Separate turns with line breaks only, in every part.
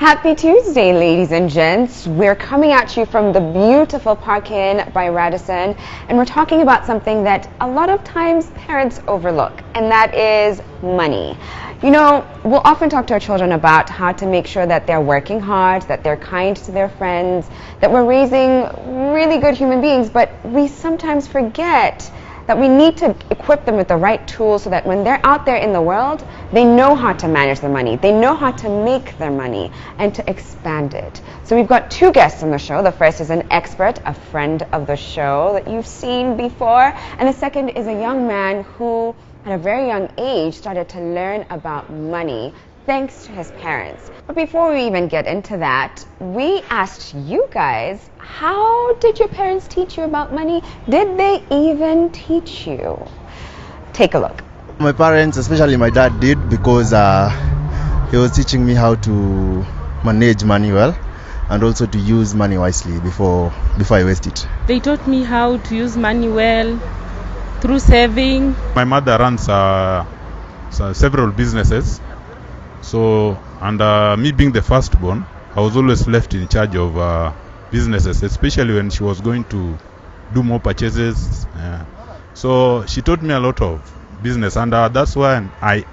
Happy Tuesday, ladies and gents. We're coming at you from the beautiful Park Inn by Radisson, and we're talking about something that a lot of times parents overlook, and that is money. You know, we'll often talk to our children about how to make sure that they're working hard, that they're kind to their friends, that we're raising really good human beings, but we sometimes forget that we need to equip them with the right tools so that when they're out there in the world, they know how to manage their money, they know how to make their money, and to expand it. So we've got two guests on the show. The first is an expert, a friend of the show that you've seen before, and the second is a young man who, at a very young age, started to learn about money thanks to his parents. But before we even get into that, we asked you guys, how did your parents teach you about money? Did they even teach you? Take a look.
My parents, especially my dad, did, because he was teaching me how to manage money well and also to use money wisely before I waste it.
They taught me how to use money well through saving.
My mother runs several businesses. So, and me being the firstborn, I was always left in charge of businesses, especially when she was going to do more purchases. So she taught me a lot of business, and that's why I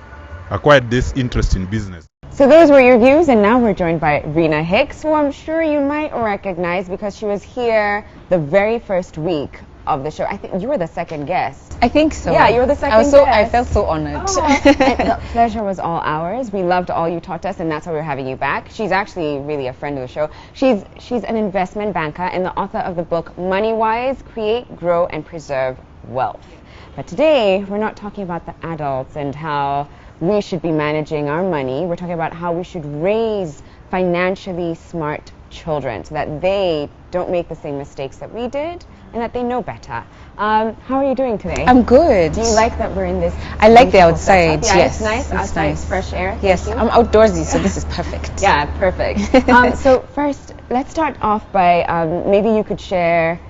acquired this interest in business.
So those were your views, and now we're joined by Rina Hicks, who I'm sure you might recognize because she was here the very first week of the show. I think you were the second guest.
I think so.
Yeah, you were the second guest.
I felt so honored.
Oh. And the pleasure was all ours. We loved all you taught us, and that's why we're having you back. She's actually really a friend of the show. She's an investment banker and the author of the book Money Wise: Create, Grow, and Preserve Wealth. But today, we're not talking about the adults and how we should be managing our money. We're talking about how we should raise financially smart children so that they don't make the same mistakes that we did and that they know better. How are you doing today?
I'm good.
Do you like that we're in this?
I like the outside.
Yeah,
yes,
it's nice.
it's
Outside,
nice.
Fresh air.
Yes, I'm outdoorsy, so this is perfect.
Yeah, perfect. So first, let's start off by maybe you could share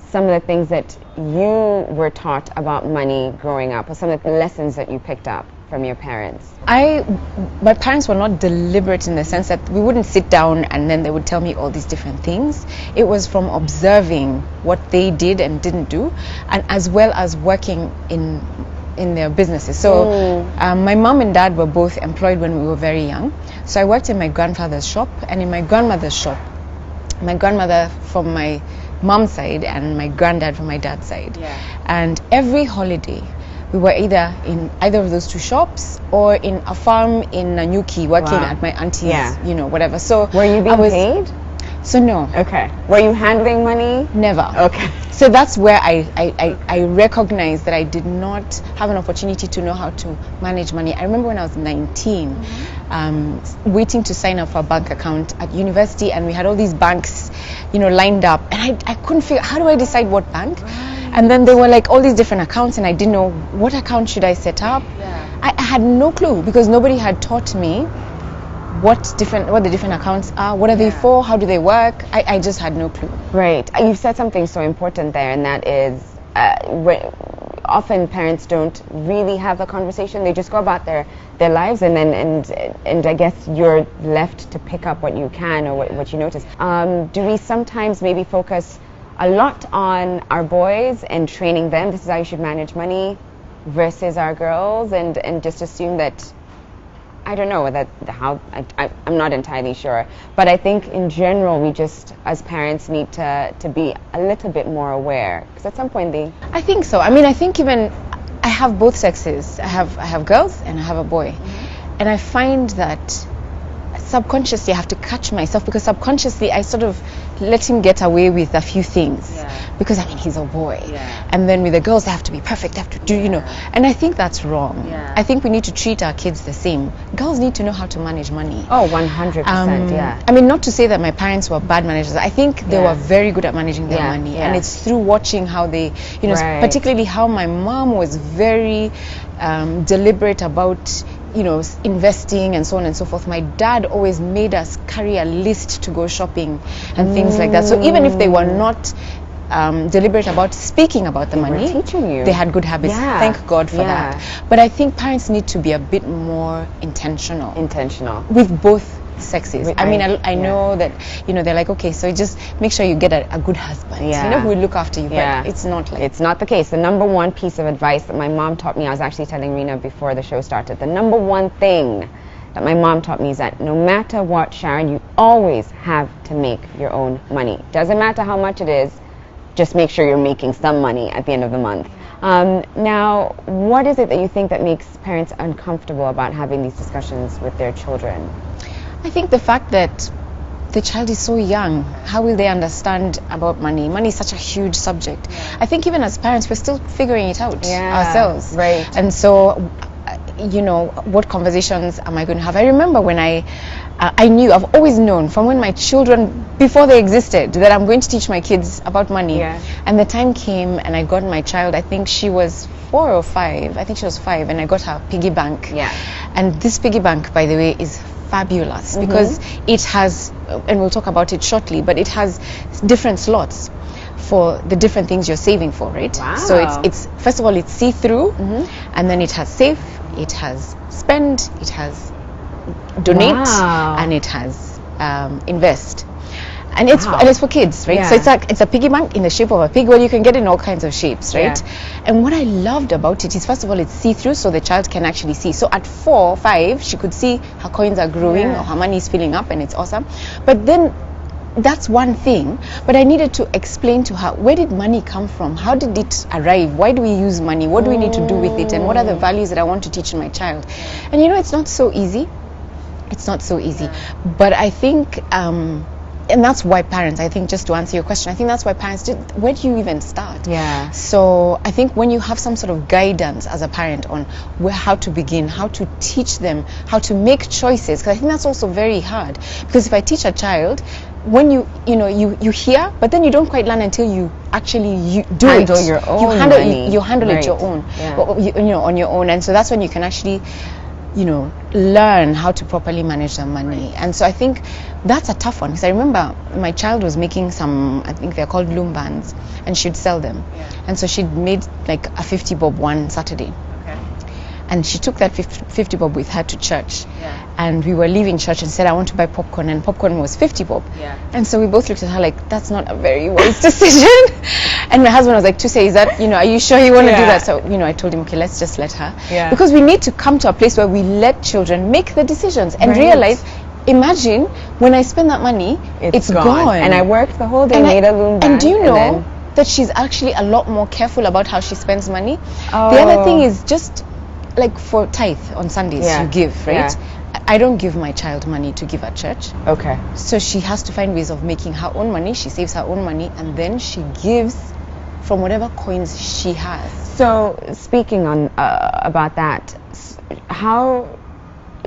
some of the things that you were taught about money growing up, or some of the lessons that you picked up from your parents.
My parents were not deliberate in the sense that we wouldn't sit down and then they would tell me all these different things. It was from observing what they did and didn't do, and as well as working in their businesses. So my mom and dad were both employed when we were very young. So I worked in my grandfather's shop, and in my grandmother's shop, my grandmother from my mom's side and my granddad from my dad's side. Yeah. And every holiday we were either in either of those two shops or in a farm in Nanyuki working at my auntie's, whatever. So
were you being paid?
So no.
Okay. Were you handling money?
Never.
Okay.
So that's where I recognized that I did not have an opportunity to know how to manage money. I remember when I was 19, waiting to sign up for a bank account at university, and we had all these banks, lined up, and I couldn't figure, how do I decide what bank? Right. And then there were like all these different accounts, and I didn't know what account should I set up. Yeah. I had no clue because nobody had taught me what the different accounts are, what are they for, how do they work. I just had no clue.
Right. You've said something so important there, and that is often parents don't really have a conversation. They just go about their lives, and then and I guess you're left to pick up what you can or what you notice. Do we sometimes maybe focus a lot on our boys and training them, this is how you should manage money, versus our girls, and just assume that, I don't know I'm not entirely sure, but I think in general we just as parents need to be a little bit more aware, because at some point
I think so. I mean, I think even I have both sexes. I have girls and I have a boy, and I find that subconsciously I have to catch myself, because subconsciously I sort of let him get away with a few things, because he's a boy, and then with the girls they have to be perfect, they have to do, and I think that's wrong. I think we need to treat our kids the same. Girls need to know how to manage money.
Oh, 100%.
I mean, not to say that my parents were bad managers. I think they were very good at managing their money, and it's through watching how they, particularly how my mom was very deliberate about investing and so on and so forth. My dad always made us carry a list to go shopping and things like that. So even if they were not deliberate about speaking about the money,
teaching you,
they had good habits. Thank God for that. But I think parents need to be a bit more intentional
with both
sexes. I mean, I know that, you know, they're like, okay, so just make sure you get a good husband, you know, who will look after you. But it's not like...
It's not the case. The number one piece of advice that my mom taught me, I was actually telling Rina before the show started, the number one thing that my mom taught me is that no matter what, Sharon, you always have to make your own money. Doesn't matter how much it is, just make sure you're making some money at the end of the month. Now, what is it that you think that makes parents uncomfortable about having these discussions with their children?
I think the fact that the child is so young, how will they understand about money? Money is such a huge subject. I think even as parents, we're still figuring it out ourselves.
Right.
And so, you know, what conversations am I going to have? I remember when I've always known from when my children, before they existed, that I'm going to teach my kids about money. And the time came and I got my child, I think she was 4 or 5, I think she was 5, and I got her piggy bank. And this piggy bank, by the way, is fabulous because it has, and we'll talk about it shortly, but it has different slots for the different things you're saving for, right? So it's first of all, it's see-through, and then it has save, it has spend, it has donate, and it has invest. And it's for kids, right? So it's a piggy bank in the shape of a pig. Well, you can get it in all kinds of shapes, right? And what I loved about it is, first of all, it's see-through, so the child can actually see. So at 4, 5, she could see her coins are growing or her money is filling up, and it's awesome. But then that's one thing, but I needed to explain to her, where did money come from? How did it arrive? Why do we use money? What do we need to do with it? And what are the values that I want to teach my child? And you know, it's not so easy. It's not so easy. But I think, and that's why parents, I think, just to answer your question, I think that's why parents, where do you even start? So I think when you have some sort of guidance as a parent on how to begin, how to teach them, how to make choices, because I think that's also very hard. Because if I teach a child, when you hear, but then you don't quite learn until you actually do
handle
it.
Your own money.
You handle it your own, on your own, and so that's when you can actually, learn how to properly manage the money. And so I think that's a tough one, because I remember my child was making some, I think they're called loom bands, and she'd sell them. And so she'd made like a 50 bob one Saturday. And she took that 50 bob with her to church. And we were leaving church and said, I want to buy popcorn, and popcorn was 50 bob. And so we both looked at her like, that's not a very wise decision. And my husband was like, to say, is that, are you sure you want to do that? So, I told him, okay, let's just let her. Because we need to come to a place where we let children make the decisions and realize, imagine when I spend that money, it's gone.
And I worked the whole day, made a loom band.
And do you know that she's actually a lot more careful about how she spends money? The other thing is just like for tithe on Sundays, you give, right? I don't give my child money to give at church. So she has to find ways of making her own money. She saves her own money, and then she gives from whatever coins she has.
So speaking on about that, how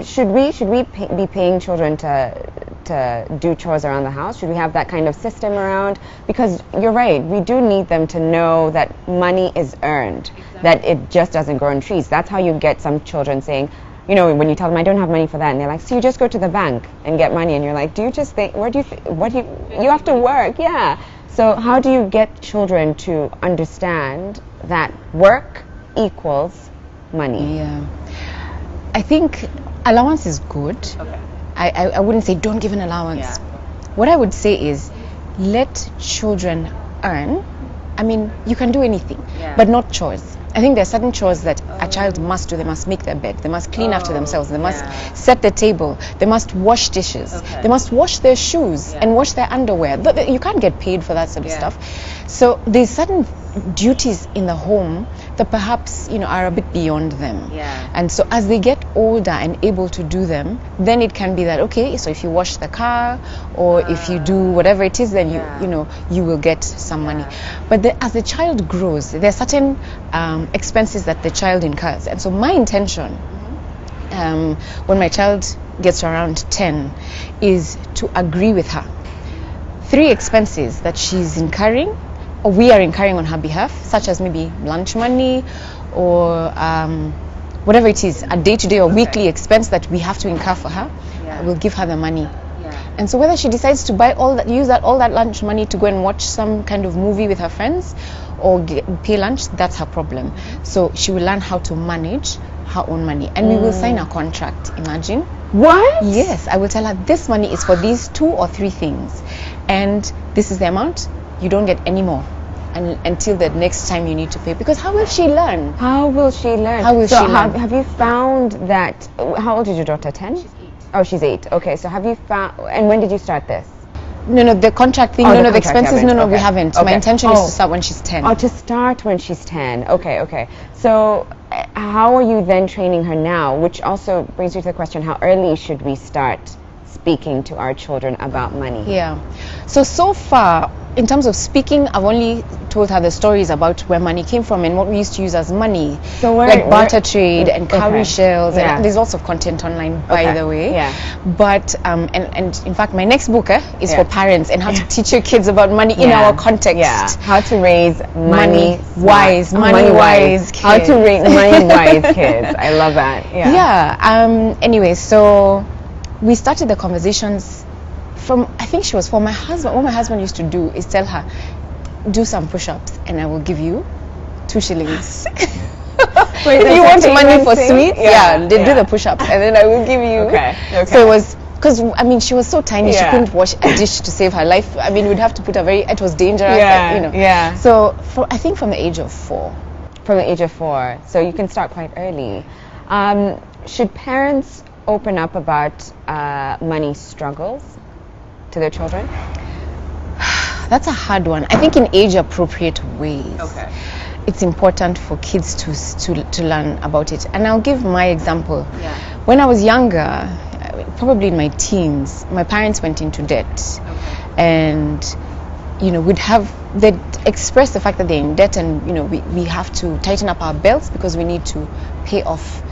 should we be paying children to do chores around the house? Should we have that kind of system around? Because you're right, we do need them to know that money is earned, that it just doesn't grow on trees. That's how you get some children saying, when you tell them, I don't have money for that, and they're like, so you just go to the bank and get money, and you're like, do you just think, you have to work? So how do you get children to understand that work equals money?
I think allowance is good. I wouldn't say don't give an allowance. What I would say is let children earn. I mean, you can do anything, but not chores. I think there are certain chores that a child must do. They must make their bed, they must clean after themselves, they must set the table, they must wash dishes, they must wash their shoes and wash their underwear. You can't get paid for that sort of stuff. So there's certain duties in the home that perhaps are a bit beyond them. And so as they get older and able to do them, then it can be that, okay, so if you wash the car or if you do whatever it is, then you will get some money. But as the child grows, there are certain expenses that the child incurs. And so my intention when my child gets around 10 is to agree with her 3 expenses that she's incurring or we are incurring on her behalf, such as maybe lunch money or whatever it is, a day-to-day or weekly expense that we have to incur for her. We'll give her the money. And so whether she decides to buy all that lunch money to go and watch some kind of movie with her friends or pay lunch, that's her problem. So she will learn how to manage her own money, and we will sign a contract. Imagine
What?
Yes, I will tell her this money is for these 2 or 3 things, and this is the amount. You don't get any more until the next time you need to pay. Because how will she learn?
How will she learn?
How will she learn?
Have you found that? How old is your daughter? 10? She's 8. Oh, she's 8. Okay, so have you found? And when did you start this?
No, the contract thing.
Oh,
no,
the
the
contract
expenses.
you haven't.
No, we
Okay.
haven't.
Okay.
My intention is
Oh.
to start when she's 10.
Oh, to start when she's 10. Okay. So how are you then training her now? Which also brings you to the question, how early should we start speaking to our children about money?
Yeah. So far, in terms of speaking, I've only told her the stories about where money came from and what we used to use as money.
So
like barter trade and
okay.
cowrie shells.
Yeah.
And there's lots of content online, by
Okay.
the way.
Yeah.
But, and in fact, my next book is
Yeah.
for parents and how to teach your kids about money in our context.
Yeah. How to raise money
wise,
money wise
kids.
How to raise money wise kids. I love that. Yeah.
Yeah. Anyway, so we started the conversations from, I think she was 4. My husband, what my husband used to do is tell her, do some push-ups and I will give you 2 shillings.
Wait,
if you want
that's a
money for
thing?
sweets, they do the push-ups and then I will give you.
Okay.
So it was, because I mean she was so tiny, she
Yeah.
couldn't wash a dish to save her life. I mean we'd have to put her it was dangerous.
Yeah. Yeah.
So I think from the age of 4.
From the age of 4, so you can start quite early. Should parents open up about money struggles to their children?
That's a hard one. I think in age-appropriate ways.
Okay.
It's important for kids to learn about it. And I'll give my example.
Yeah.
When I was younger, probably in my teens, my parents went into debt. And, they'd express the fact that they're in debt and, we have to tighten up our belts because we need to pay off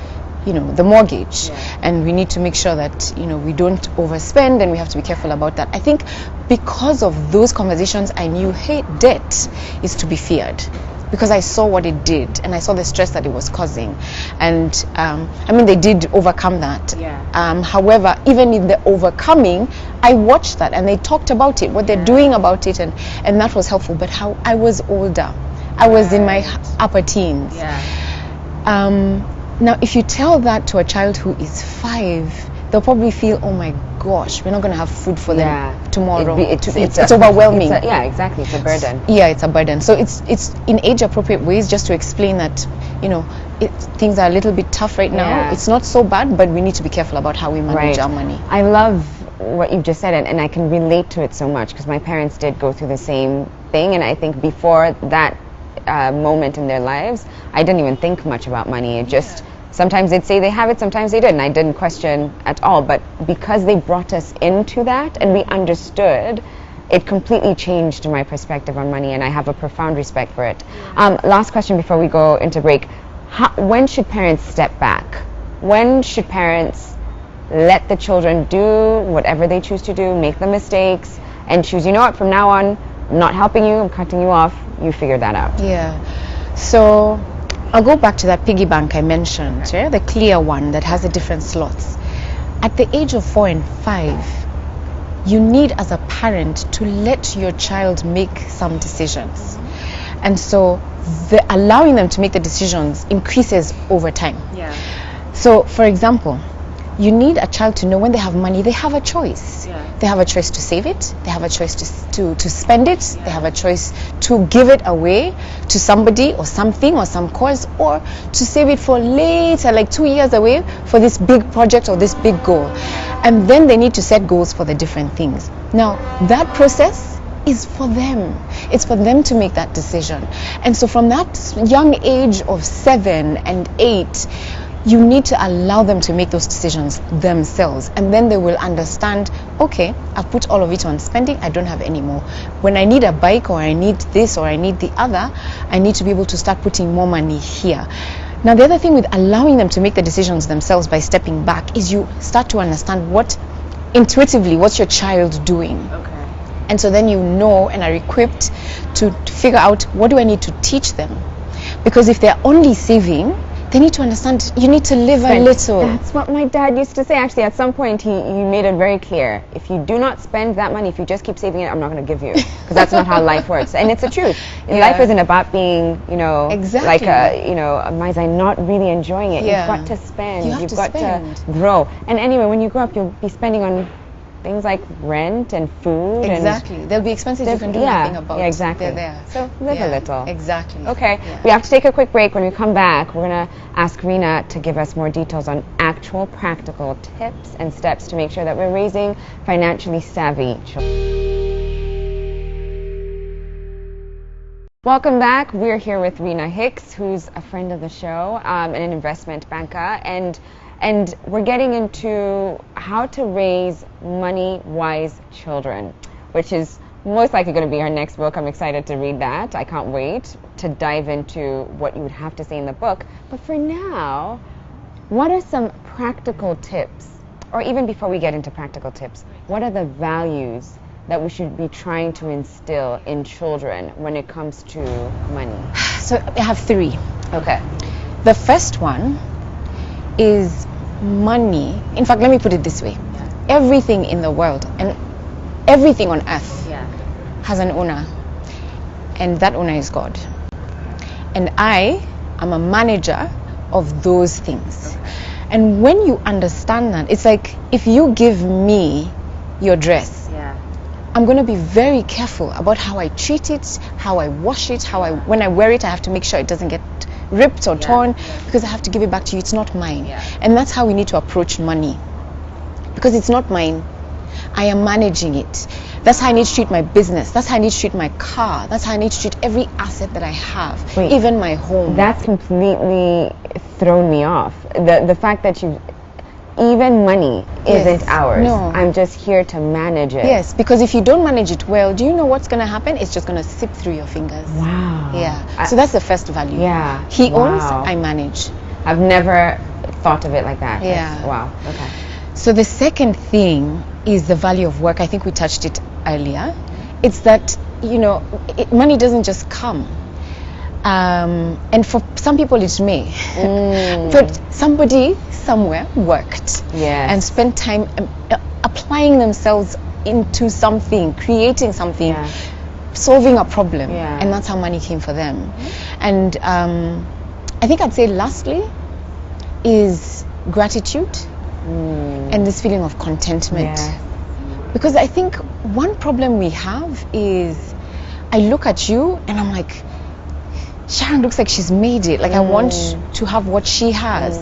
the mortgage, and we need to make sure that we don't overspend, and we have to be careful about that. I think because of those conversations I knew, hey, debt is to be feared, because I saw what it did and I saw the stress that it was causing, and they did overcome that. However, even in the overcoming, I watched that and they talked about it, what they're doing about it, and that was helpful. But how I was older, I was in my upper teens. Now, if you tell that to a child who is 5, they'll probably feel, oh my gosh, we're not going to have food for them tomorrow. It's overwhelming.
Exactly. It's a burden.
Yeah, it's a burden. So it's in age-appropriate ways, just to explain that, things are a little bit tough right now.
Yeah.
It's not so bad, but we need to be careful about how we manage our money.
I love what you've just said, and I can relate to it so much because my parents did go through the same thing, and I think before that moment in their lives, I didn't even think much about money. It just, sometimes they'd say they have it, sometimes they didn't. I didn't question at all, but because they brought us into that and we understood, it completely changed my perspective on money, and I have a profound respect for it. Last question before we go into break. When should parents step back? When should parents let the children do whatever they choose to do, make the mistakes, and choose, from now on, I'm not helping you, I'm cutting you off, you figure that out?
Yeah. So I'll go back to that piggy bank I mentioned, the clear one that has the different slots. At the age of 4 and 5, you need as a parent to let your child make some decisions. And so allowing them to make the decisions increases over time. So for example, you need a child to know when they have money, they have a choice. They have a choice to save it, they have a choice to spend it, they have a choice to give it away to somebody or something or some cause, or to save it for later, like 2 years away, for this big project or this big goal. And then they need to set goals for the different things. Now, that process is for them. It's for them to make that decision. And so from that young age of 7 and 8, you need to allow them to make those decisions themselves, and then they will understand, okay, I've put all of it on spending, I don't have any more. When I need a bike, or I need this, or I need the other, I need to be able to start putting more money here. Now, the other thing with allowing them to make the decisions themselves by stepping back is you start to understand intuitively, what's your child doing? And so then and are equipped to figure out, what do I need to teach them? Because if they're only saving, they need to understand you need to live a little.
That's what my dad used to say. Actually, at some point, he made it very clear. If you do not spend that money, if you just keep saving it, I'm not going to give you. Because that's not how life works. And it's the truth. Life isn't about being, like a miser and not really enjoying it. You've got to spend. You've got to grow. And anyway, when you grow up, you'll be spending on things like rent and food.
Exactly. There'll be expenses you can do nothing about.
Yeah, exactly.
They're there.
So live a little.
Exactly.
Okay. We have to take a quick break. When we come back, we're going to ask Rina to give us more details on actual practical tips and steps to make sure that we're raising financially savvy children. Welcome back. We're here with Rina Hicks, who's a friend of the show and an investment banker. And we're getting into how to raise money-wise children, which is most likely going to be our next book. I'm excited to read that. I can't wait to dive into what you would have to say in the book. But for now, what are some practical tips? Or even before we get into practical tips, what are the values that we should be trying to instill in children when it comes to money?
So I have 3.
Okay.
The first one is money. In fact, let me put it this way. Everything in the world and everything on earth has an owner, and that owner is God. And I am a manager of those things. And when you understand that, it's like if you give me your dress, I'm going to be very careful about how I treat it, how I wash it, when I wear it, I have to make sure it doesn't get ripped or torn, because I have to give it back to you. It's not mine. And that's how we need to approach money, because it's not mine. I am managing it. That's how I need to treat my business. That's how I need to treat my car. That's how I need to treat every asset that I have, even my home.
That's completely thrown me off. The fact that even money isn't ours.
No.
I'm just here to manage it.
Yes, because if you don't manage it well, do you know what's going to happen? It's just going to slip through your fingers.
Wow.
Yeah. So that's the first value.
Yeah.
He owns, I manage.
I've never thought of it like that.
Yeah.
Wow. Okay.
So the second thing is the value of work. I think we touched it earlier. It's that, money doesn't just come. And for some people it may. But somebody somewhere worked and spent time applying themselves into something, creating something, solving a problem. And that's how money came for them. And I think I'd say lastly is gratitude and this feeling of contentment. Because I think one problem we have is I look at you and I'm like, Sharon looks like she's made it. Like I want to have what she has.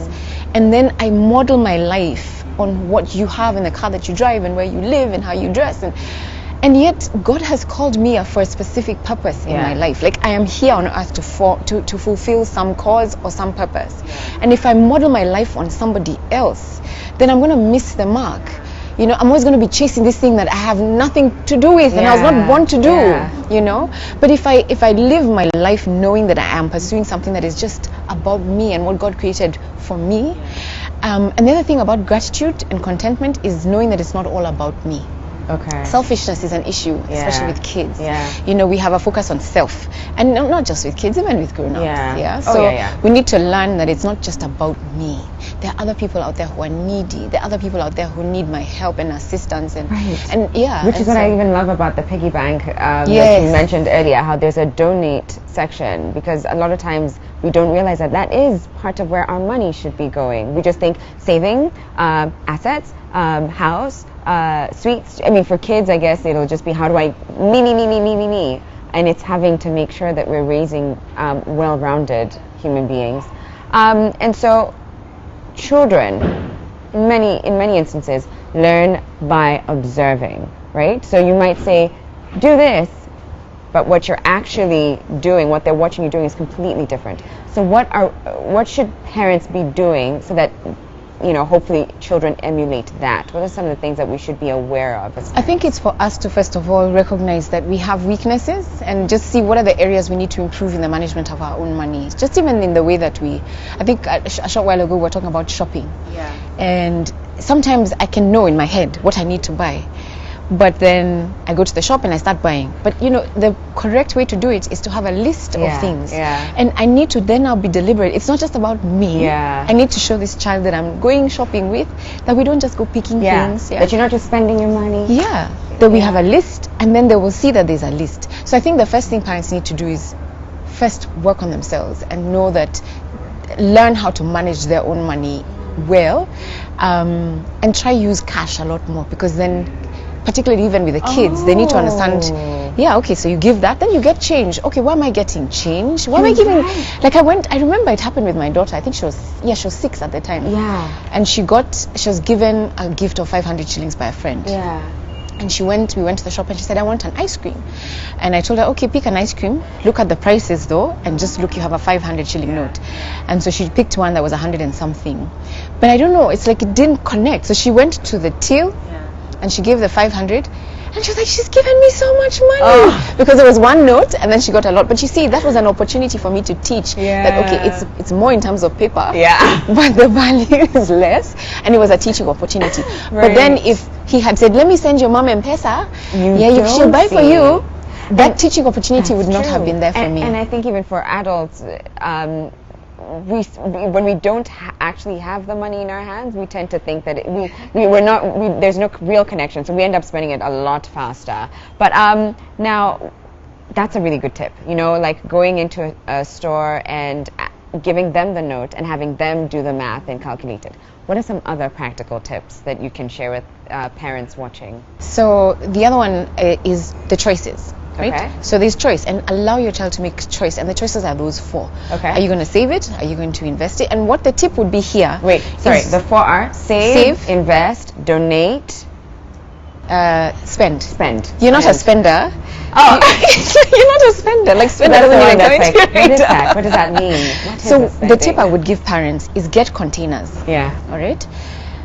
And then I model my life on what you have in the car that you drive and where you live and how you dress. And yet God has called me for a specific purpose in my life. Like I am here on earth to fulfill some cause or some purpose. And if I model my life on somebody else, then I'm going to miss the mark. I'm always going to be chasing this thing that I have nothing to do with and I was not born to do, But if I live my life knowing that I am pursuing something that is just about me and what God created for me. And the other thing about gratitude and contentment is knowing that it's not all about me.
Okay.
Selfishness is an issue, especially with kids. We have a focus on self, and not just with kids, even with grown-ups. So we need to learn that it's not just about me. There are other people out there who are needy. There are other people out there who need my help and assistance.
Which is what I even love about the piggy bank that you mentioned earlier, how there's a donate section, because a lot of times we don't realize that is part of where our money should be going. We just think saving, assets, house, sweets. I mean, for kids, I guess it'll just be how do I me. And it's having to make sure that we're raising well-rounded human beings. And so children, in many instances, learn by observing, right? So you might say, do this, but what you're actually doing, what they're watching you doing is completely different. So what should parents be doing so that hopefully children emulate that? What are some of the things that we should be aware of?
I think it's for us to first of all recognize that we have weaknesses and just see what are the areas we need to improve in the management of our own money. Just even in the way that I think a short while ago we were talking about shopping. And sometimes I can know in my head what I need to buy. but then I go to the shop and I start buying. But you know, the correct way to do it is to have a list of things. And I need to then now be deliberate. It's not just about me. I need to show this child that I'm going shopping with that we don't just go picking things.
That you're not just spending your money.
That we have a list, and then they will see that there's a list. So I think the first thing parents need to do is first work on themselves and know that, learn how to manage their own money well, and try use cash a lot more, because then, particularly even with the kids, they need to understand, okay, so you give that, then you get change. Okay, why am I getting change? Why am I giving, like I remember it happened with my daughter. I think she was 6 at the time. And she was given a gift of 500 shillings by a friend. And we went to the shop and she said, I want an ice cream. And I told her, okay, pick an ice cream, look at the prices though, and just look, you have a 500 shilling note. And so she picked one that was 100 and something. But I don't know, it's like it didn't connect. So she went to the till and she gave the 500. And she was like, she's given me so much money. Because there was one note and then she got a lot. But you see, that was an opportunity for me to teach that, okay, it's more in terms of paper, but the value is less. And it was a teaching opportunity. But then if he had said, let me send your mom M-Pesa, she'll buy for you, that teaching opportunity would not have been there for me.
And I think even for adults, when we don't actually have the money in our hands, we tend to think that there's no real connection, so we end up spending it a lot faster. But now, that's a really good tip. You know, like going into a store and giving them the note and having them do the math and calculate it. What are some other practical tips that you can share with parents watching?
So the other one is the choices. Right? So there's choice, and allow your child to make choice, and the choices are those 4. Are you going to save it? Are you going to invest it? And what the tip would be here,
the 4 are save, invest, donate,
spend. You're not a spender. You're not a spender. Like spender
doesn't
mean
like, what does that mean?
So the tip I would give parents is get containers. All right.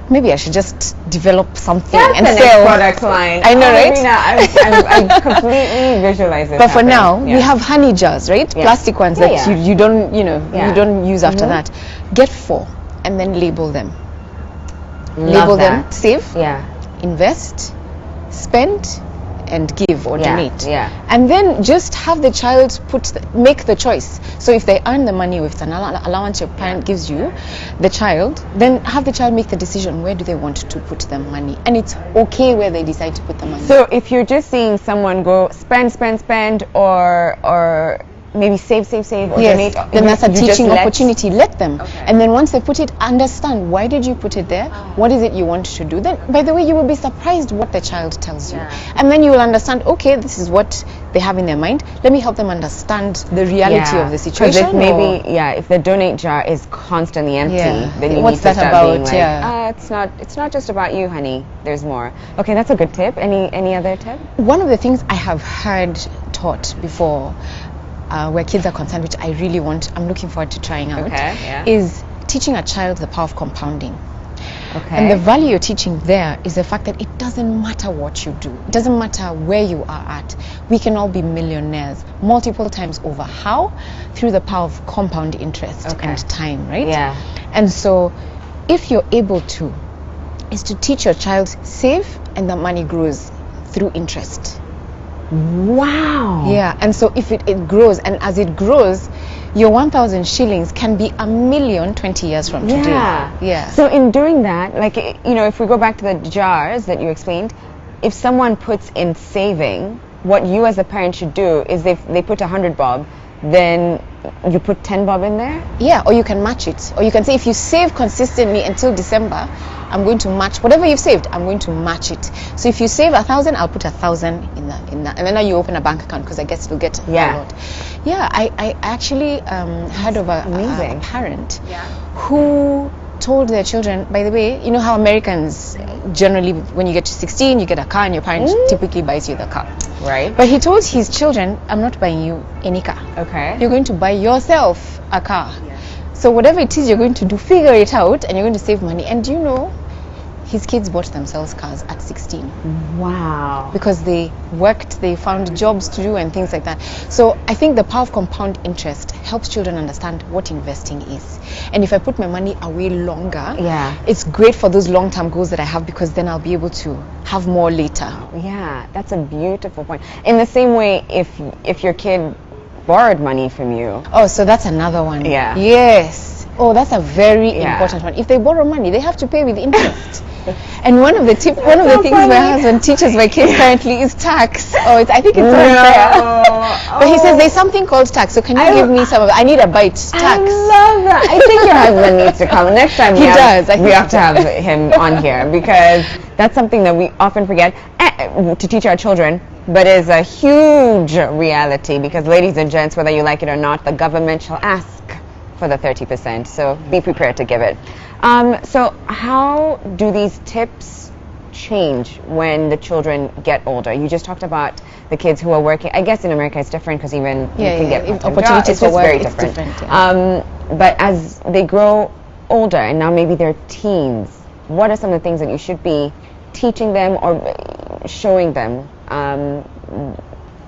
Maybe I should just develop something and sell.
Product line.
I know, right?
Rina, I completely visualize it.
But for now, we have honey jars, right? Plastic ones that you don't, you don't use after that. Get 4 and then label them. Label them. Save. Invest. Spend. And give or donate. And then just have the child make the choice. So if they earn the money with an allowance your parent gives you, the child, then have the child make the decision, where do they want to put the money, and it's okay where they decide to put the money.
So if you're just seeing someone go spend or maybe save or donate,
then that's a teaching opportunity. Let them. And then once they put it, understand, why did you put it there? What is it you want to do? Then, by the way, you will be surprised what the child tells you. And then you will understand, okay, this is what they have in their mind. Let me help them understand the reality of the situation.
If the donate jar is constantly empty, then you
what's
need to
that
start
about?
being like, it's not just about you, honey. There's more. Okay, that's a good tip. Any other tip?
One of the things I have heard taught before, where kids are concerned, which I'm looking forward to trying out, is teaching a child the power of compounding. And the value you're teaching there is the fact that it doesn't matter what you do. It doesn't matter where you are at. We can all be millionaires multiple times over. How? Through the power of compound interest and time, right? And so if you're able to, is to teach your child save, and the money grows through interest.
Wow.
And so if it grows, and as it grows, your 1,000 shillings can be 1,000,000 20 years from today.
So in doing that, like, if we go back to the jars that you explained, if someone puts in saving, what you as a parent should do is if they put 100 bob, then you put 10 bob in there?
Or you can match it. Or you can say, if you save consistently until December, I'm going to match whatever you've saved. I'm going to match it. So if you save 1,000, I'll put 1,000 in that, and then now you open a bank account, because I guess you'll get a lot. I actually heard of a parent who told their children, by the way, you know how Americans generally, when you get to 16, you get a car, and your parent typically buys you the car.
Right.
But he told his children, I'm not buying you any car. You're going to buy yourself a car. So whatever it is you're going to do, figure it out, and you're going to save money. And his kids bought themselves cars at 16.
Wow.
Because they worked, they found jobs to do and things like that. So I think the power of compound interest helps children understand what investing is. And if I put my money away longer, it's great for those long-term goals that I have, because then I'll be able to have more later.
Yeah, that's a beautiful point. In the same way, if your kid borrowed money from you.
Oh, so that's another one.
Yeah.
Yes. Oh, that's a very important one. If they borrow money, they have to pay with interest. And one of the things my husband teaches my kids currently is tax. I think it's unfair. But he says there's something called tax. So can you give me some of it? I need a bite. Tax.
I love that. I think your husband needs to come next time. We have to have him on here, because that's something that we often forget to teach our children, but is a huge reality, because ladies and gents, whether you like it or not, the government shall ask for the 30%. So be prepared to give it. So how do these tips change when the children get older? You just talked about the kids who are working. I guess in America it's different, because even you can get
opportunities for work.
Very different. But as they grow older and now maybe they're teens, what are some of the things that you should be teaching them or showing them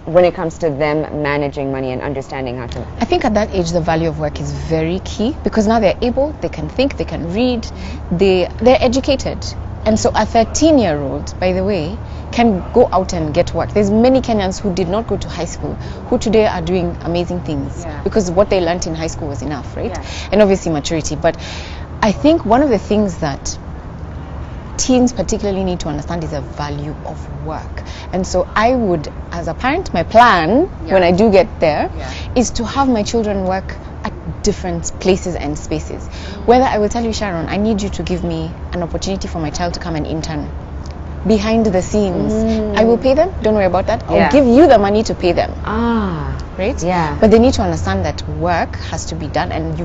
when it comes to them managing money and understanding how to?
I think at that age the value of work is very key, because now they're able, they can think, they can read, they're educated. And so a 13-year-old, by the way, can go out and get work. There's many Kenyans who did not go to high school who today are doing amazing things because what they learned in high school was enough, right? And obviously maturity. But I think one of the things that teens particularly need to understand is the value of work. And so I would, as a parent, my plan when I do get there is to have my children work at different places and spaces. Whether I will tell you, Sharon, I need you to give me an opportunity for my child to come and intern behind the scenes. I will pay them, don't worry about that. I'll give you the money to pay them. Right? But they need to understand that work has to be done, and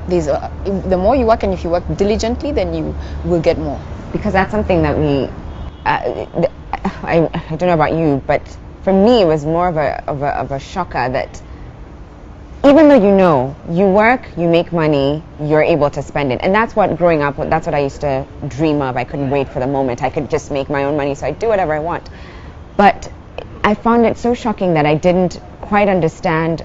the more you work, and if you work diligently, then you will get more.
Because that's something that we I don't know about you, but for me it was more of a shocker that even though you work, you make money, you're able to spend it. And that's what growing up, that's what I used to dream of. I couldn't wait for the moment I could just make my own money, so I do whatever I want. But I found it so shocking that I didn't quite understand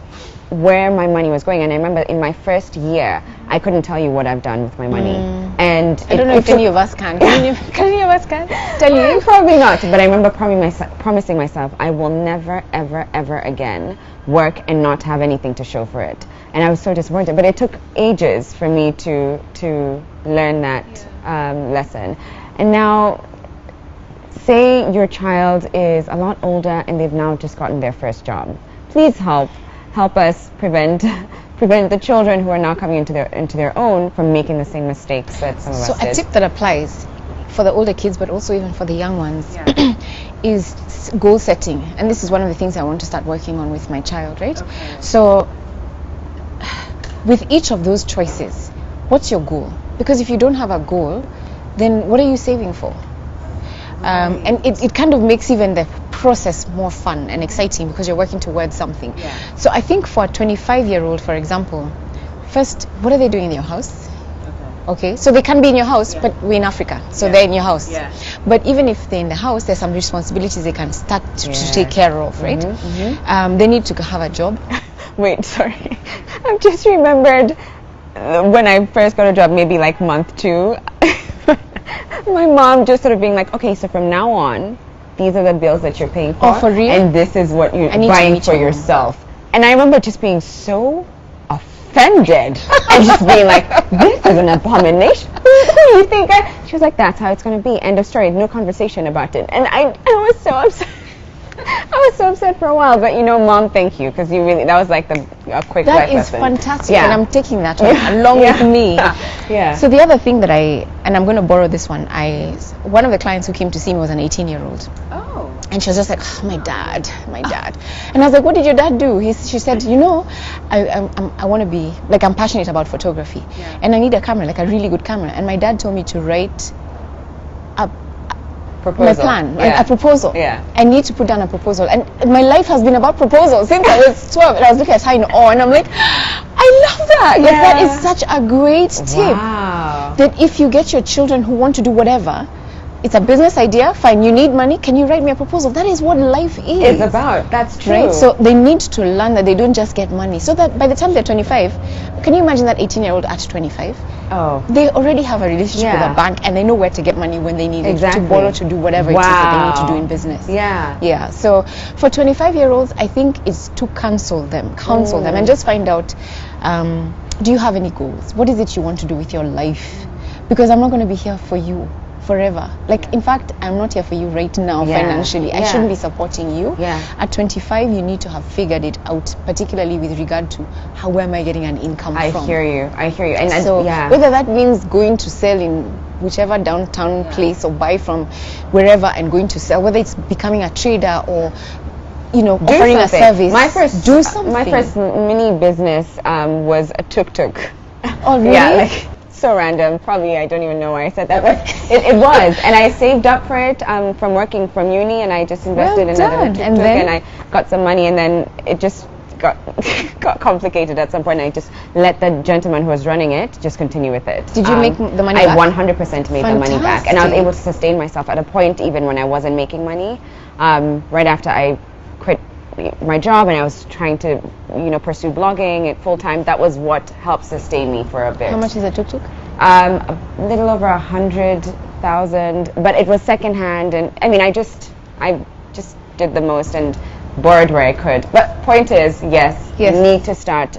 where my money was going. And I remember in my first year, I couldn't tell you what I've done with my money. And
I don't know if any of us can. Can any of us tell you?
Probably not. But I remember promising myself I will never, ever, ever again work and not have anything to show for it. And I was so disappointed. But it took ages for me to learn that lesson. And now, say your child is a lot older and they've now just gotten their first job. Please help us prevent the children who are now coming into their own from making the same mistakes that some of us did.
So a tip that applies for the older kids, but also even for the young ones, is goal setting. And this is one of the things I want to start working on with my child, right? So with each of those choices, what's your goal? Because if you don't have a goal, then what are you saving for? And it kind of makes even the process more fun and exciting, because you're working towards something. So I think for a 25-year-old, for example, first, what are they doing in your house? Okay, so they can be in your house, but we're in Africa, so they're in your house. But even if they're in the house, there's some responsibilities they can start to take care of, right? They need to have a job.
Wait, sorry. I've just remembered when I first got a job, maybe like month 2, my mom just sort of being like, okay, so from now on, these are the bills that you're paying for.
Oh, for real?
And this is what you're buying for yourself. And I remember just being so offended and just being like, this is an abomination. Who do you think she was like, that's how it's going to be. End of story. No conversation about it. And I was so upset. I was so upset for a while, but Mom, thank you, because that was like a quick life lesson.
That is fantastic, and I'm taking that on along with me. So the other thing that and I'm going to borrow this one, one of the clients who came to see me was an 18-year-old. And she was just like, oh, my dad. And I was like, what did your dad do? She said, I want to be, like, I'm passionate about photography, and I need a camera, like a really good camera. And my dad told me to write my plan, a proposal. I need to put down a proposal, and my life has been about proposals since I was 12. And I was looking at her in awe, and I'm like, I love that. Like, that is such a great tip. That if you get your children who want to do whatever, it's a business idea. Fine, you need money. Can you write me a proposal? That is what life is.
It's about. That's true.
Right? So they need to learn that they don't just get money. So that by the time they're 25, can you imagine that 18-year-old at 25?
Oh.
They already have a relationship with a bank, and they know where to get money when they need it, to borrow, to do whatever it is that they need to do in business. Yeah. So for 25-year-olds, I think it's to counsel them, and just find out, do you have any goals? What is it you want to do with your life? Because I'm not going to be here for you forever. Like, in fact, I'm not here for you right now financially. I shouldn't be supporting you. At 25, you need to have figured it out, particularly with regard to where am I getting an income from.
I hear you. And
so whether that means going to sell in whichever downtown place, or buy from wherever and going to sell, whether it's becoming a trader or offering a service.
My first mini business was a tuk-tuk.
Oh, really?
Yeah, so random. Probably I don't even know why I said that, but it was. And I saved up for it from working from uni, and I just invested in another tuk-tuk, and I got some money, and then it just got complicated at some point. And I just let the gentleman who was running it just continue with it.
Did you make the money back?
I 100% made the money back, and I was able to sustain myself at a point even when I wasn't making money. Right after I quit my job and I was trying to pursue blogging full time, that was what helped sustain me for a bit.
How much is a tuk-tuk?
A little over 100,000, but it was secondhand, and I mean I just did the most and borrowed where I could. But point is, yes. You need to start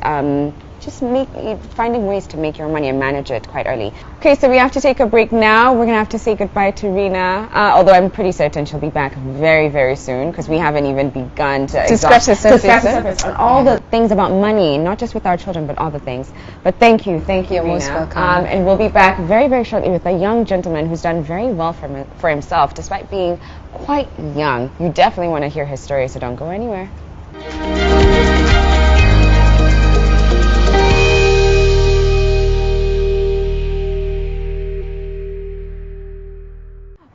finding ways to make your money and manage it quite early. Okay, so we have to take a break now. We're gonna have to say goodbye to Rina, although I'm pretty certain she'll be back very, very soon, because we haven't even begun to
scratch the surface
on all the things about money, not just with our children, but all the things. But thank you,
You're
Rina.
most welcome.
And we'll be back very, very shortly with a young gentleman who's done very well for himself, despite being quite young. You definitely want to hear his story, so don't go anywhere.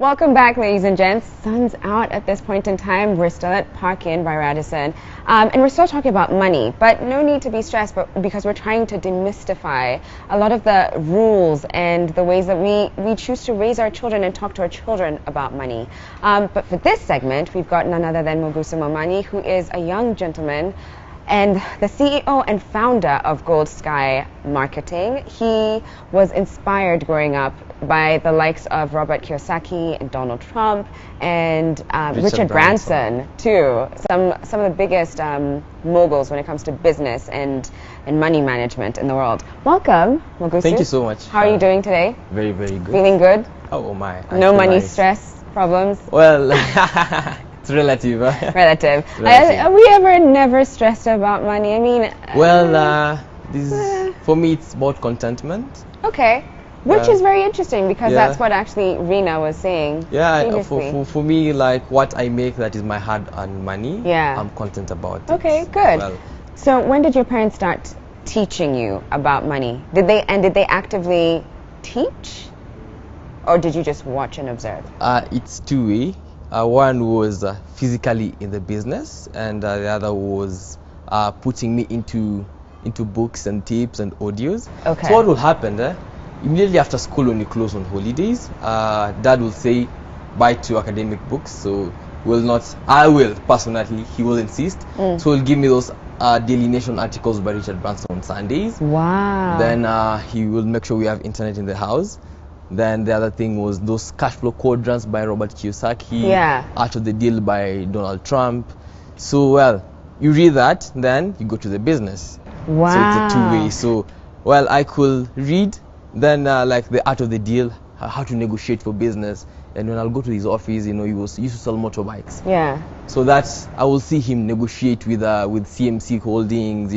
Welcome back, ladies and gents. Sun's out at this point in time. We're still at Park Inn by Radisson, and we're still talking about money, but no need to be stressed, because we're trying to demystify a lot of the rules and the ways that we choose to raise our children and talk to our children about money. But for this segment, we've got none other than Mogusu Momanyi, who is a young gentleman and the CEO and founder of Goldsky Marketing. He was inspired growing up by the likes of Robert Kiyosaki and Donald Trump and Richard Branson too. Some of the biggest moguls when it comes to business and money management in the world. Welcome, Mogusu.
Thank you so much.
How are you doing today?
Very, very good.
Feeling good?
Oh my.
No money stress problems?
Well, it's relative.
Relative. Are we ever never stressed about money? I mean.
Well, for me it's about contentment.
Okay. Which is very interesting, because that's what actually Rina was saying.
Yeah, for me, like what I make, that is my hard-earned money.
Yeah.
I'm content about it.
Okay, good.
Well,
so when did your parents start teaching you about money? Did they actively teach, or did you just watch and observe?
It's two-way. One was physically in the business, and the other was putting me into books and tapes and audios.
Okay.
So what will happen? Immediately after school, when you close on holidays, Dad will say buy 2 academic books. So I will personally, he will insist. So he'll give me those Daily Nation articles by Richard Branson on Sundays.
Wow.
Then he will make sure we have internet in the house. Then the other thing was those cash flow quadrants by Robert Kiyosaki. Art of the Deal by Donald Trump. So you read that, then you go to the business.
Wow.
So it's a two-way. So I could read, then like the Art of the Deal, how to negotiate for business. And when I'll go to his office, he used to sell motorbikes.
Yeah.
So I will see him negotiate with CMC Holdings,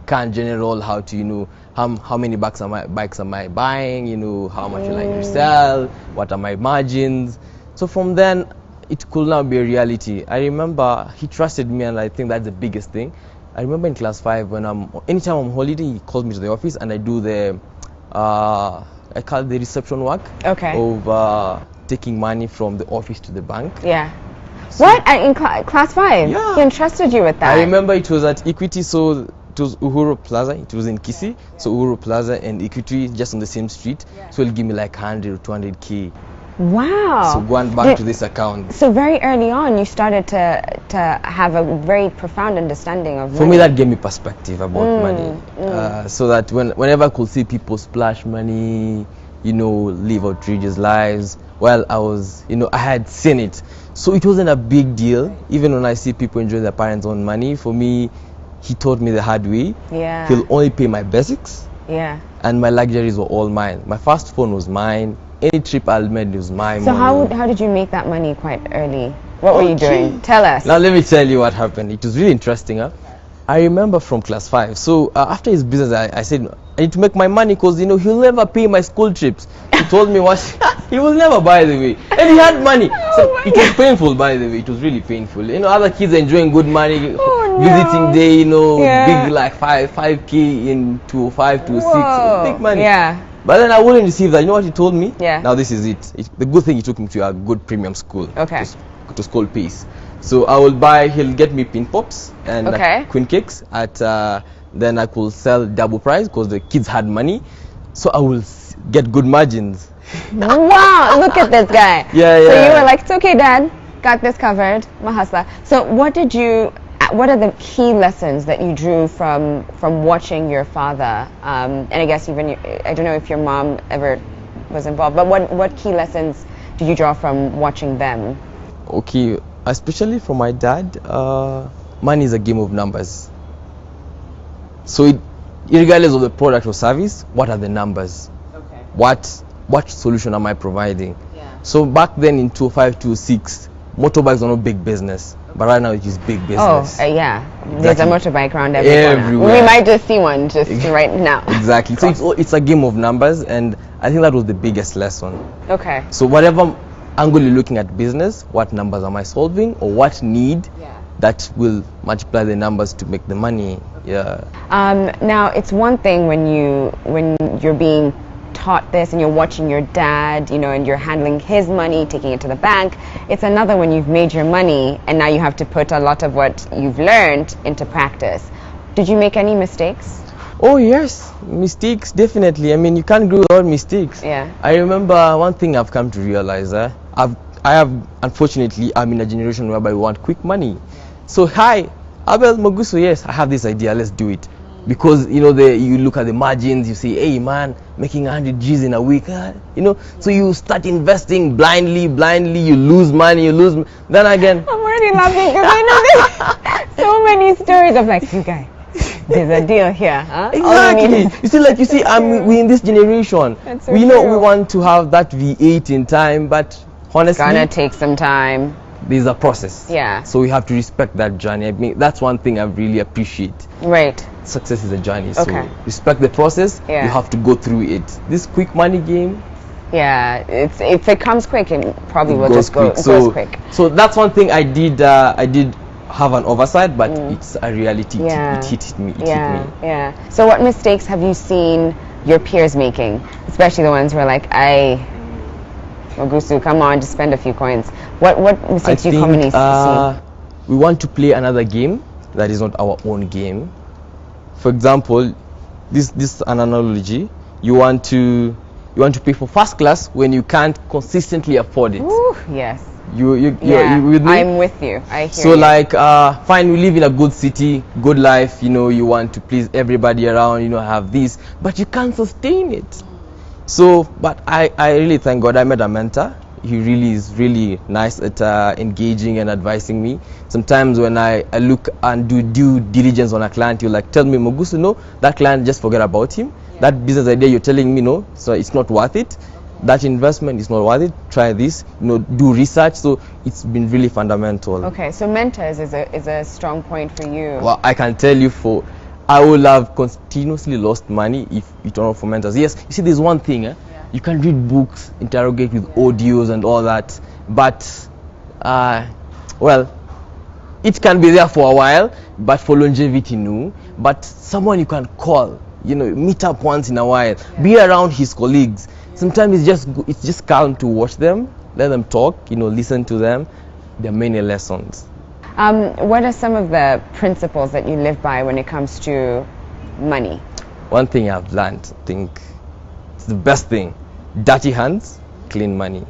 Can General, how to how many bikes am I buying, how much will I sell, what are my margins. So from then it could now be a reality. I remember he trusted me, and I think that's the biggest thing. I remember in class 5 when anytime I'm on holiday, he calls me to the office and I do I call it the reception work.
Okay.
Of taking money from the office to the bank.
Yeah. What? In class 5?
Yeah.
He entrusted you with that?
I remember it was at Equity, so it was Uhuru Plaza. It was in Kisii. So Uhuru Plaza and Equity just on the same street. So he'll give me like 100 or 200K.
Wow.
So go and back to this account.
So very early on, you started to have a very profound understanding of
For
money.
me, that gave me perspective about money. So that whenever I could see people splash money, live outrageous lives, well, I had seen it. So it wasn't a big deal. Even when I see people enjoy their parents' own money, for me, he taught me the hard way.
Yeah.
He'll only pay my basics.
Yeah.
And my luxuries were all mine. My first phone was mine. Any trip I made was my
So
money.
how did you make that money quite early? What were you doing? Tell us.
Now let me tell you what happened. It was really interesting. I remember from class 5. So after his business, I said, I need to make my money because, he'll never pay my school trips. He told me he will never, by the way. And he had money. So it was painful, by the way. It was really painful. Other kids are enjoying good money, visiting day, big like 5K in 205, 206. Big money.
Yeah.
But then I wouldn't receive that. You know what he told me?
Yeah.
Now this is it. The good thing, he took me to a good premium school.
Okay.
To school Peace. So he'll get me pin pops and queen cakes then I could sell double price because the kids had money. So I will get good margins.
Wow, look at this guy.
Yeah.
So you were like, it's okay, Dad, got this covered, mahasla. So what are the key lessons that you drew from watching your father? And I guess even, I don't know if your mom ever was involved, but what key lessons did you draw from watching them?
Okay, especially from my dad, money is a game of numbers. So regardless of the product or service, what are the numbers? Okay. What solution am I providing? Yeah. So back then in 2005, 2006, motorbikes were not big business, but right now it is big business.
Oh, yeah.
Exactly.
There's a motorbike around everywhere. We might just see one just right now.
Exactly. So it's a game of numbers, and I think that was the biggest lesson.
Okay.
So whatever angle you're looking at business, what numbers am I solving, or what need that will multiply the numbers to make the money. Yeah.
Now it's one thing when you're being taught this and you're watching your dad, and you're handling his money, taking it to the bank. It's another when you've made your money and now you have to put a lot of what you've learned into practice. Did you make any mistakes?
Oh yes, mistakes, definitely. I mean, you can't grow without mistakes.
Yeah.
I remember one thing I've come to realize. Unfortunately, I'm in a generation whereby we want quick money. So hi, Abel Mogusu, yes, I have this idea, let's do it. Because you look at the margins, you say, hey man, making 100 G's in a week, so you start investing blindly, you lose money, then again.
I'm already laughing because I know there's so many stories of like, you guys, there's a deal here, huh?
Exactly. You see, we in this generation.
That's so
we know
true.
we want to have that V8 in time, but honestly,
it's gonna take some time.
There's a process.
Yeah.
So we have to respect that journey. I mean, that's one thing I really appreciate.
Right.
Success is a journey.
Okay.
So respect the process.
Yeah.
You have to go through it. This quick money game.
Yeah. If it comes quick, it probably will
goes
just go.
quick.
It goes quick.
So that's one thing I did. I did have an oversight, but it's a reality.
Yeah.
It hit me.
Yeah. So what mistakes have you seen your peers making, especially the ones who are like, Mogusu, come on, just spend a few coins. What mistakes do you commonly see?
We want to play another game that is not our own game. For example, this is an analogy. You want to pay for first class when you can't consistently afford it.
Ooh, yes.
You with me?
I'm with you. I hear
so
you.
like fine, we live in a good city, good life, you want to please everybody around, have this, but you can't sustain it. So, but I really thank God I met a mentor. He really is really nice at engaging and advising me. Sometimes when I look and do due diligence on a client, he'll like tell me, Mogusu, no, that client, just forget about him. Yeah. That business idea you're telling me, no, so it's not worth it. That investment is not worth it. Try this, do research. So it's been really fundamental.
Okay, so mentors is a strong point for you.
Well, I can tell you I would have continuously lost money if it were not for mentors. Yes, you see, there's one thing. You can read books, interrogate with audios and all that, but well, it can be there for a while, but for longevity, no. But someone you can call, meet up once in a while, be around his colleagues. Sometimes it's just calm to watch them, let them talk, listen to them. There are many lessons.
What are some of the principles that you live by when it comes to money?
One thing I've learned, I think it's the best thing: dirty hands, clean money.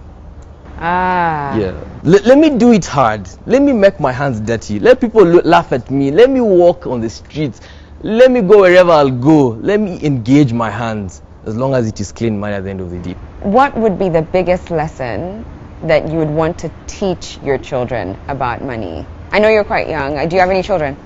Yeah. Let me do it hard. Let me make my hands dirty. Let people laugh at me. Let me walk on the streets. Let me go wherever I'll go. Let me engage my hands, as long as it is clean money at the end of the day.
What would be the biggest lesson that you would want to teach your children about money? I know you're quite young. Do you have any children?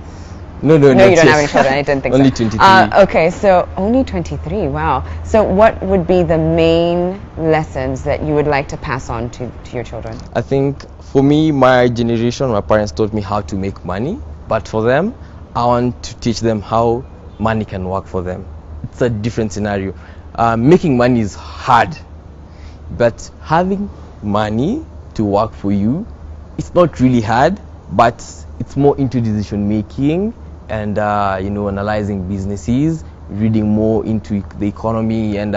No,
you don't have any children. I didn't think
Only
so.
23.
Okay, so only 23. Wow. So what would be the main lessons that you would like to pass on to your children?
I think for me, my generation, my parents taught me how to make money, but for them, I want to teach them how money can work for them. It's a different scenario. Making money is hard, but having money to work for you, it's not really hard, but it's more into decision making and analyzing businesses, reading more into the economy, and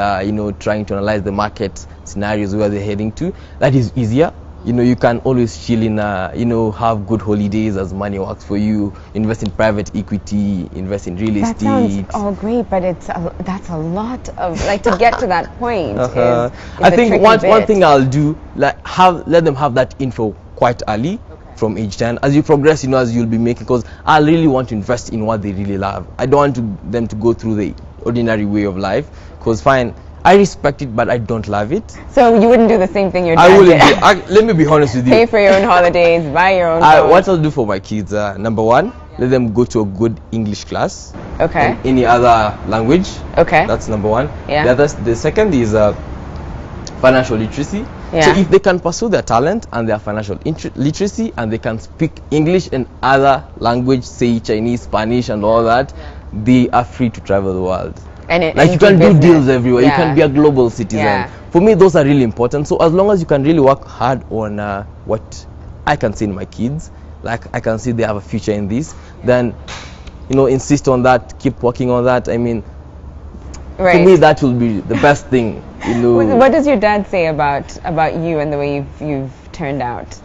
trying to analyze the market scenarios where they're heading to. That is easier. You can always chill in, have good holidays as money works for you. Invest in private equity, invest in real estate.
That sounds all great, but that's a lot of, to get to that point. Is
I think one thing I'll do, let them have that info quite early. From age 10, as you progress, as you'll be making, because I really want to invest in what they really love. I don't want them to go through the ordinary way of life, because fine, I respect it, but I don't love it.
So you wouldn't do the same thing your dad
I wouldn't
did?
Let me be honest with you.
Pay for your own holidays, buy your own clothes.
What I'll do for my kids, number one, let them go to a good English class.
Okay.
And any other language.
Okay.
That's number one.
Yeah.
The second is financial literacy.
Yeah.
So if they can pursue their talent and their financial literacy, and they can speak English and other language, say Chinese, Spanish, and all that, they are free to travel the world.
And
you can do deals everywhere.
Yeah.
You can be a global citizen.
Yeah.
For me, those are really important. So as long as you can really work hard on what I can see in my kids, I can see they have a future in this, then insist on that, keep working on that. I mean,
right.
To me, that will be the best thing.
What does your dad say about you and the way you've turned out?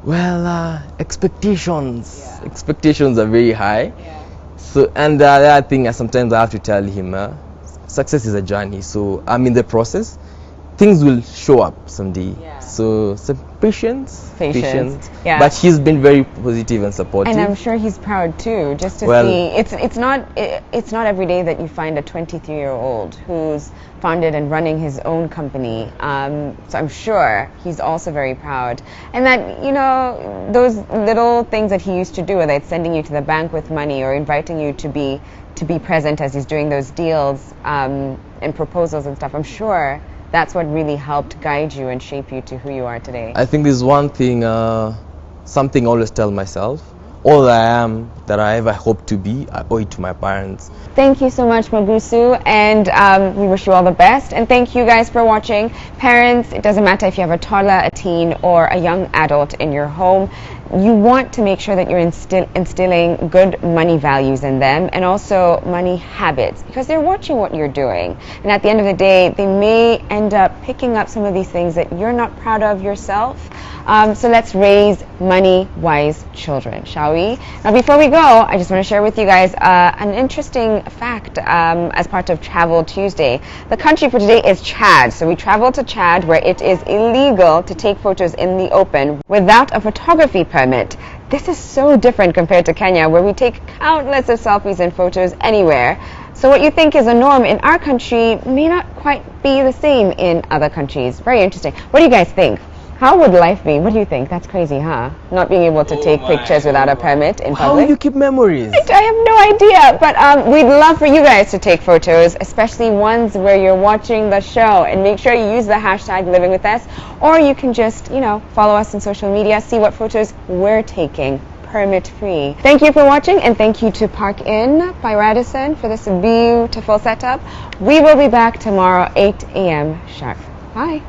Well, expectations. Yeah. Expectations are very high. Yeah. So, and the other thing, sometimes I have to tell him, success is a journey. So I'm in the process. Things will show up someday. Yeah. So patience.
Yeah.
But he's been very positive and supportive.
And I'm sure he's proud too, just to see. It's not every day that you find a 23-year-old who's founded and running his own company. So I'm sure he's also very proud. And that, those little things that he used to do, whether it's sending you to the bank with money or inviting you to be present as he's doing those deals and proposals and stuff, I'm sure that's what really helped guide you and shape you to who you are today.
I think there's one thing, something I always tell myself: all that I am, that I ever hope to be, I owe it to my parents.
Thank you so much, Mogusu, and we wish you all the best. And thank you guys for watching. Parents, it doesn't matter if you have a toddler, a teen, or a young adult in your home. You want to make sure that you're instilling good money values in them, and also money habits, because they're watching what you're doing. And at the end of the day, they may end up picking up some of these things that you're not proud of yourself. So let's raise money-wise children, shall we? Now, before we go, I just want to share with you guys an interesting fact as part of Travel Tuesday. The country for today is Chad. So we traveled to Chad, where it is illegal to take photos in the open without a photography permit. This is so different compared to Kenya, where we take countless of selfies and photos anywhere. So what you think is a norm in our country may not quite be the same in other countries. Very interesting. What do you guys think? How would life be? What do you think? That's crazy, huh? Not being able to take pictures without a permit in public.
How will you keep memories?
I have no idea, but we'd love for you guys to take photos, especially ones where you're watching the show. And make sure you use the hashtag #LivingWithUs, or you can just, follow us on social media, see what photos we're taking, permit-free. Thank you for watching, and thank you to Park Inn by Radisson for this beautiful setup. We will be back tomorrow, 8 a.m. sharp. Bye.